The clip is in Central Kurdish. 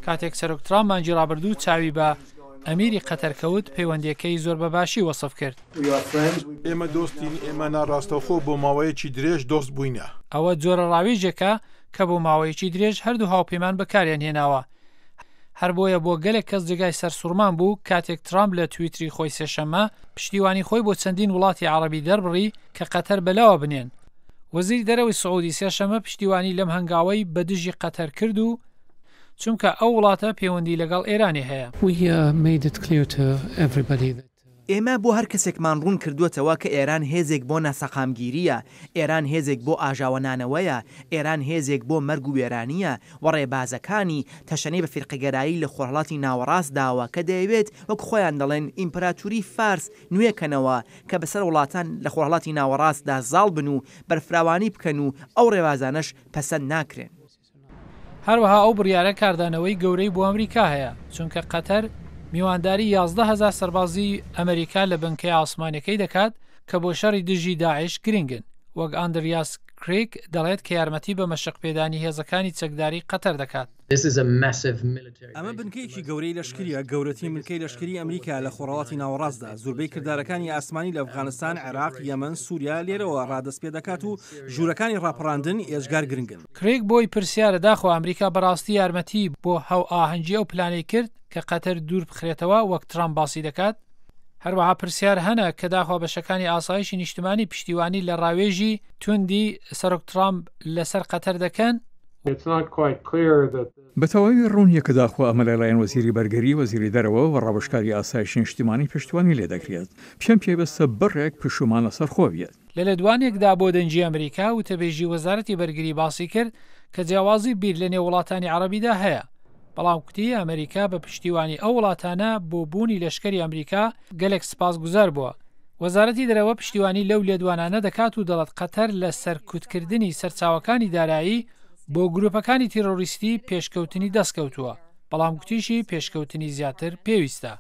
کاتێک سەرۆک ترامپ مانگی ڕابردوو چاوی بە ئەمیری قەتەرکەوت پەیوەندیەکەی زۆر بەباشی وەسف کرد. ئێمە دۆستین، ئێمە ناڕاستەوخۆ بۆ ماوەیەکی درێژ دۆست بووینە. ئەوە جۆرە ڕاوێژێکە کە بۆ ماوەیەکی درێژ هەردوو هاوپەیمان بەکاریان هێناوە. هەر بۆیە بۆ گەلێک کەس جگای سەرسوورمان بوو کاتێک ترامپ لە تویتری خۆی سێشەممە پشتیوانی خۆی بۆ چەندین وڵاتی عەرەبی دەربڕی کە قەتەر بەلاوە بنێن. وەزیری دەرەوەی سعودی سێشەممە پشتیوانی لەم هەنگاوەی بە دژی قەتەر کرد و چونکە ئەو وڵاتە پەیوەندی لەگەڵ ئێرانی هەیە. ئێمە بۆ هەر کەسێکمان ڕوون کردووەتەوە کە ئێران هێزێک بۆ ناسەقامگیریە، ئێران هێزێک بۆ ئاژاوەنانەوەیە، ئێران هێزێک بۆ مەرگ و وێرانیە و ڕێبازەکانی تەشەنەی بە فیرقەگەرایی لە خۆرهەڵاتی ناوەڕاست داوە کە دەیەوێت وەک خۆیان دەڵێن ئیمپراتوری فارس نوێکەنەوە کە بەسەر وڵاتان لە خۆرهەڵاتی ناوەڕاستدا زاڵ بن و بەرفراوانی بکەن و ئەو ڕێوازانەش پەسەند ناکرێن. هەروەها ئەو بڕیارە کاردانەوەی گەورەی بۆ ئەمریکا هەیە چونکە قەتەر میوانداری 11,000 سەربازی ئەمریکا لە بنکەی ئاسمانەکەی دەکات کە بۆ شەڕی دژی داعش گرنگن، وەک ئاندریاس کریک دەڵێت کە یارمەتی بە مەشق پێدانی هێزەکانی چەکداری قەتەر دەکات. ئەمە بنکەیەکی گەورەی لەشکریە، گەورەترین بنکەی لەشکری ئەمریکا لە خۆرهەڵاتی ناوەڕاستدا. زۆربەی کردارەکانی ئاسمانی لە ئەفغانستان، عێراق، یەمەن، سووریا لێرەوە ڕادەست پێ دەکات و ژوورەکانی ڕاپەڕاندن ئێژگار گرنگن. کریک بۆی پرسیارە داخۆ ئەمریکا بەڕاستی یارمەتی بۆ هەو ئاهەنگی ئەو پلانەی کرد کە قەتەر دوور بخرێتەوە وەک ترامپ باسی دەکات. هەروەها پرسیار هەنە کە داخوا بەشەکانی ئاسایشی نیشتمانی پشتیوانی لە ڕاوێژی توندی سەرۆک ترامپ لەسەر قەتەر دەکەن. بەتەواوی ڕوونیە کە داخوا ئەمە لەلایەن وەزیری بەرگەری، وەزیری دەرەوە و ڕاوەشکاری ئاسایشی نیشتمانی پشتیوانی لێ دەکرێت. پێم پێویستە بڕێک پشومانە سەرخۆ بێت. لە لەدوانێکدا بۆ دەنجی ئەمریکا و تەبێژی وەزارەتی بەرگری باسی کرد کە جیاوازی بیر لە نێو وڵاتانی عەرەبیدا هەیە. بەڵام کوتی ئەمریکا بە پشتیوانی ئەو وڵاتانە بۆ بوونی لەشکری ئەمریکا گەلێک سپاسگوزار بووە. وەزارەتی دەرەوە پشتیوانی لەو لێدوانانە دەکات و دەڵێت قەتەر لە سەرکوتکردنی سەرچاوەکانی دارایی بۆ گروپەکانی تیرۆریستی پێشکەوتنی دەستکەوتووە، بەڵام گوتیشی پێشکەوتنی زیاتر پێویستە.